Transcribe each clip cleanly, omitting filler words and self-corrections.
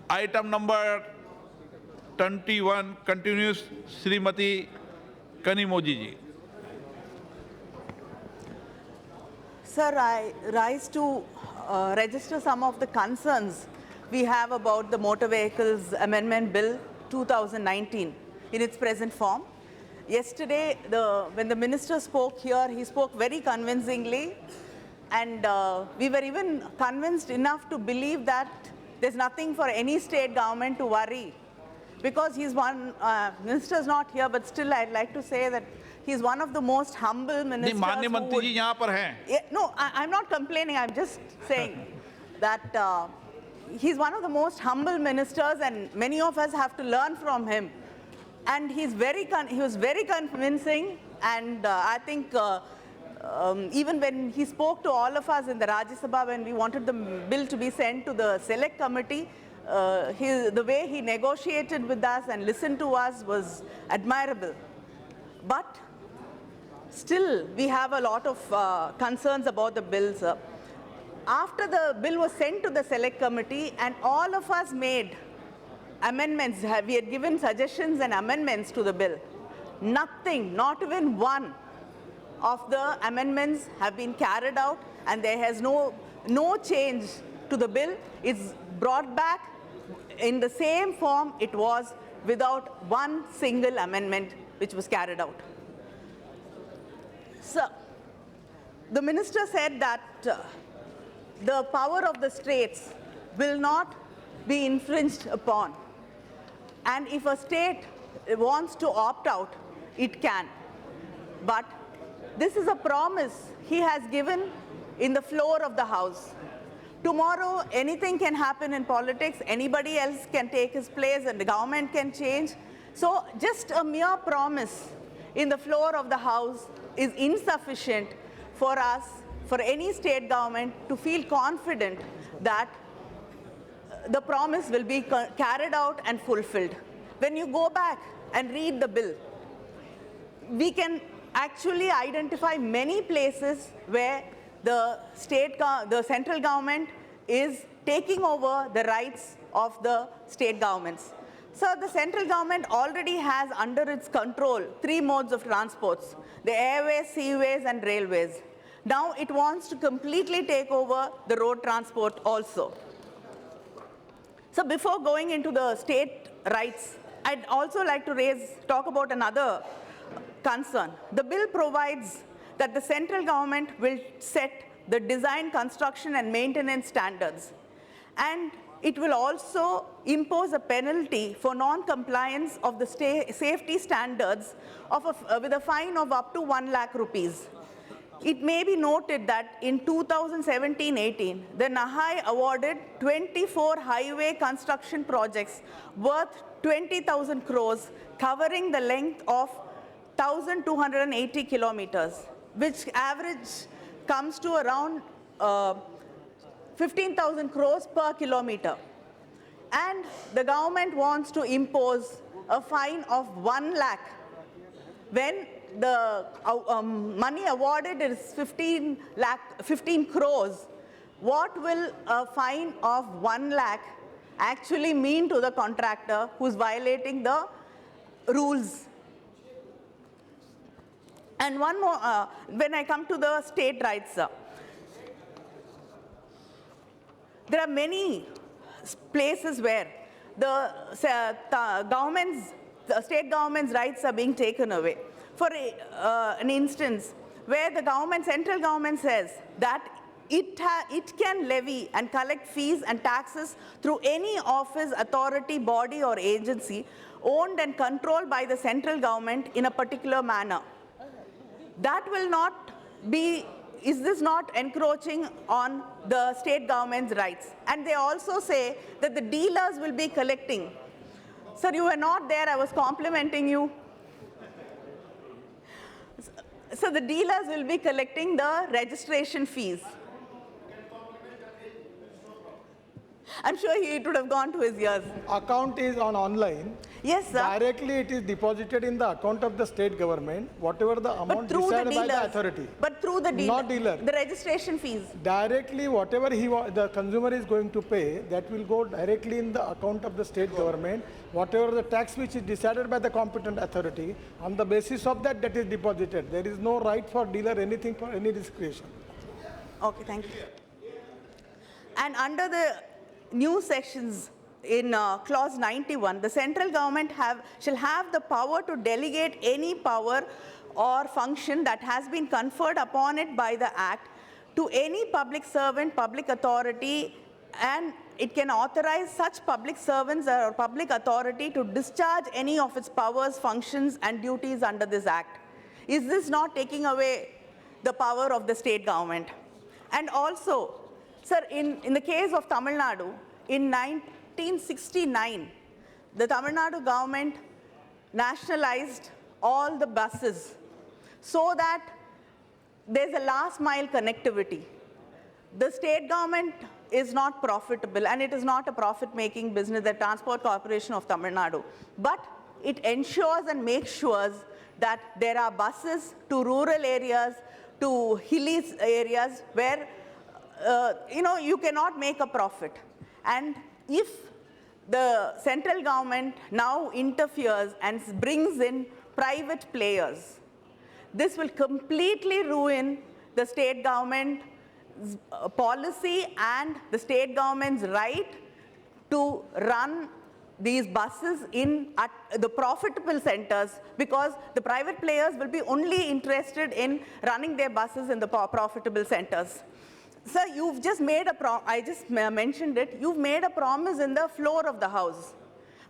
Item number 21 continues, Srimati Kanimozhi ji. Sir, I rise to register some of the concerns we have about the Motor Vehicles Amendment Bill 2019 in its present form. Yesterday, when the minister spoke here, he spoke very convincingly, and we were even convinced enough to believe that there's nothing for any state government to worry, because he's one, minister's not here, but still I'd like to say that he's one of the most humble ministers. माननीय मंत्री जी यहाँ पर हैं. No, I'm not complaining, I'm just saying that he's one of the most humble ministers, and many of us have to learn from him. And he was very convincing, and I think even when he spoke to all of us in the Rajya Sabha when we wanted the bill to be sent to the select committee, the way he negotiated with us and listened to us was admirable. But still, we have a lot of concerns about the bill, sir. After the bill was sent to the select committee and all of us made amendments, we had given suggestions and amendments to the bill, nothing, not even one of the amendments have been carried out, and there has no change to the bill. It's brought back in the same form it was, without one single amendment which was carried out. So, the minister said that the power of the states will not be infringed upon, and if a state wants to opt out, it can. But this is a promise he has given in the floor of the House. Tomorrow, anything can happen in politics, anybody else can take his place, and the government can change. So just a mere promise in the floor of the House is insufficient for us, for any state government, to feel confident that the promise will be carried out and fulfilled. When you go back and read the bill, we can actually identify many places where the central government is taking over the rights of the state governments. So the central government already has under its control 3 modes of transports: the airways, seaways, and railways. Now it wants to completely take over the road transport also. So before going into the state rights, I'd also like to talk about another concern. The bill provides that the central government will set the design, construction, and maintenance standards, and it will also impose a penalty for non-compliance of the safety standards with a fine of up to 1 lakh rupees. It may be noted that in 2017-18, the NAHAI awarded 24 highway construction projects worth 20,000 crores, covering the length of 1,280 kilometers, which average comes to around 15,000 crores per kilometer. And the government wants to impose a fine of 1 lakh when the money awarded is 15 crores. What will a fine of 1 lakh actually mean to the contractor who's violating the rules? And one more, when I come to the state rights, there are many places where the state government's rights are being taken away. For an instance, where the central government says that it can levy and collect fees and taxes through any office, authority, body, or agency owned and controlled by the central government in a particular manner. That will not be, is this not encroaching on the state government's rights? And they also say that the dealers will be collecting. Sir, you were not there, I was complimenting you. So the dealers will be collecting the registration fees. I'm sure it would have gone to his ears. Account is on online. Yes, sir. Directly it is deposited in the account of the state government, whatever the But amount through the decided by the dealers. authority. But through the dealer. Not dealer. The registration fees. Directly whatever the consumer is going to pay, that will go directly in the account of the state government. Whatever the tax which is decided by the competent authority, on the basis of that, that is deposited. There is no right for dealer anything for any discretion. Okay, thank you. And under the new sections in clause 91, the central government shall have the power to delegate any power or function that has been conferred upon it by the Act to any public servant, public authority, and it can authorize such public servants or public authority to discharge any of its powers, functions, and duties under this Act. Is this not taking away the power of the state government? And also, sir, in the case of Tamil Nadu, in 1969, the Tamil Nadu government nationalized all the buses so that there's a last mile connectivity. The state government is not profitable, and it is not a profit-making business, the Transport Corporation of Tamil Nadu. But it ensures and makes sure that there are buses to rural areas, to hilly areas where you cannot make a profit. And if the central government now interferes and brings in private players, this will completely ruin the state government policy and the state government's right to run these buses at the profitable centers, because the private players will be only interested in running their buses in the profitable centers. Sir, you've just made I just mentioned it, you've made a promise in the floor of the House,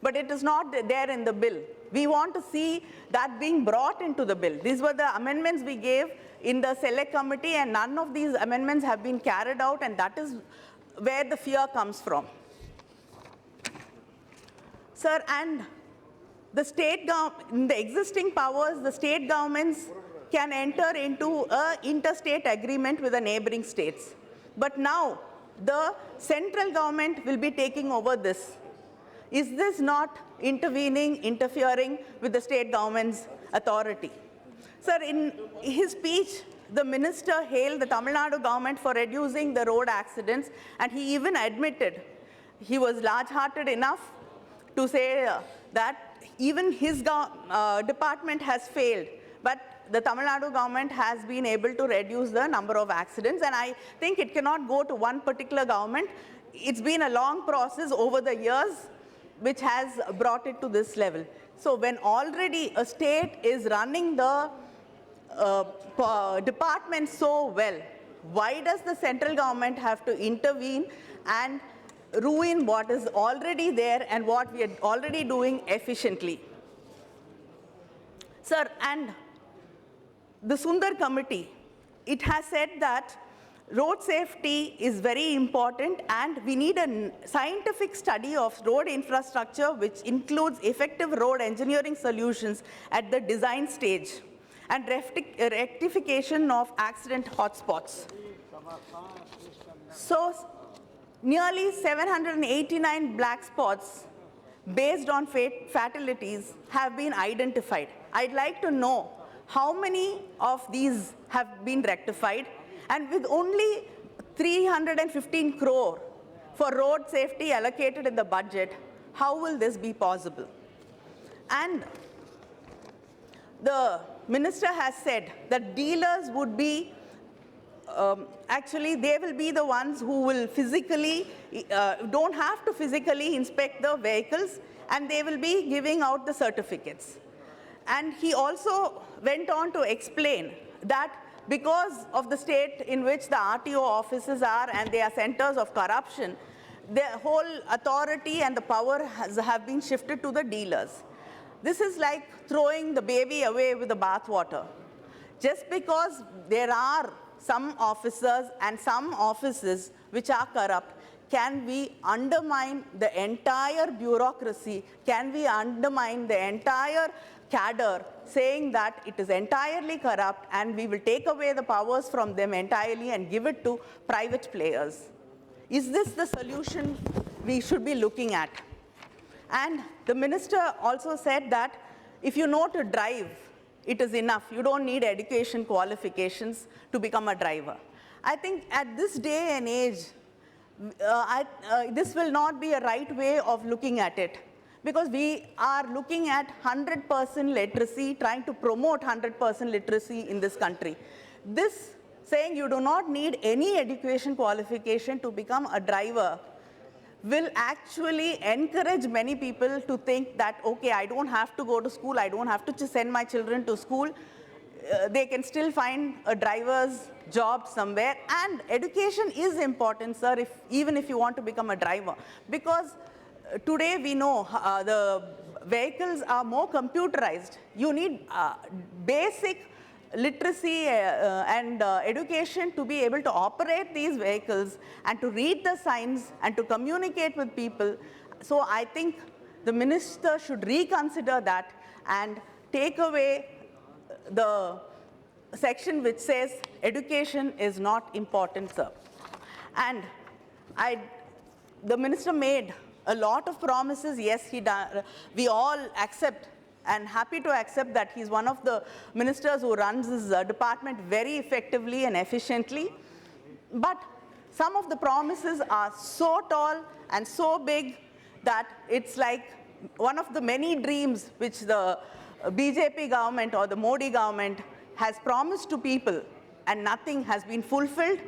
but it is not there in the bill. We want to see that being brought into the bill. These were the amendments we gave in the Select Committee, and none of these amendments have been carried out, and that is where the fear comes from. Sir, and the in the existing powers, the state governments can enter into an interstate agreement with the neighboring states. But now, the central government will be taking over this. Is this not interfering with the state government's authority? Sir, in his speech, the minister hailed the Tamil Nadu government for reducing the road accidents, and he even admitted he was large-hearted enough to say that even his department has failed, but the Tamil Nadu government has been able to reduce the number of accidents, and I think it cannot go to one particular government. It's been a long process over the years which has brought it to this level. So when already a state is running the department so well, why does the central government have to intervene and ruin what is already there and what we are already doing efficiently? Sir, and the Sundar Committee, it has said that road safety is very important, and we need a scientific study of road infrastructure which includes effective road engineering solutions at the design stage and rectification of accident hotspots. So, nearly 789 black spots based on fatalities have been identified. I'd like to know how many of these have been rectified, and with only 315 crore for road safety allocated in the budget, how will this be possible? And the minister has said that dealers would be, actually they will be the ones who will physically, don't have to physically inspect the vehicles, and they will be giving out the certificates. And he also went on to explain that because of the state in which the RTO offices are and they are centers of corruption, the whole authority and the power have been shifted to the dealers. This is like throwing the baby away with the bathwater. Just because there are some officers and some offices which are corrupt, can we undermine the entire bureaucracy? Can we undermine the entire cadre, saying that it is entirely corrupt and we will take away the powers from them entirely and give it to private players? Is this the solution we should be looking at. And the minister also said that if you know to drive, it is enough. You don't need education qualifications to become a driver. I think at this day and age, this will not be a right way of looking at it, because we are looking at 100% literacy, trying to promote 100% literacy in this country. This saying you do not need any education qualification to become a driver will actually encourage many people to think that, okay, I don't have to go to school, I don't have to send my children to school. They can still find a driver's job somewhere. And education is important, sir, even if you want to become a driver. Because today we know the vehicles are more computerized. You need basic literacy and education to be able to operate these vehicles and to read the signs and to communicate with people. So I think the minister should reconsider that and take away the section which says education is not important, sir. And the minister made a lot of promises. Yes, we all accept and happy to accept that he's one of the ministers who runs his department very effectively and efficiently. But some of the promises are so tall and so big that it's like one of the many dreams which the BJP government or the Modi government has promised to people, and nothing has been fulfilled.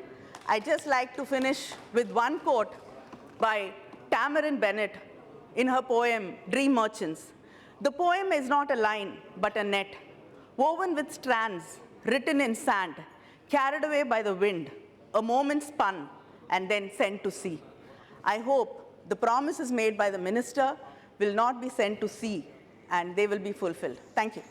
I just like to finish with one quote by Tamarin Bennett in her poem, Dream Merchants. The poem is not a line, but a net, woven with strands, written in sand, carried away by the wind, a moment spun, and then sent to sea. I hope the promises made by the minister will not be sent to sea, and they will be fulfilled. Thank you.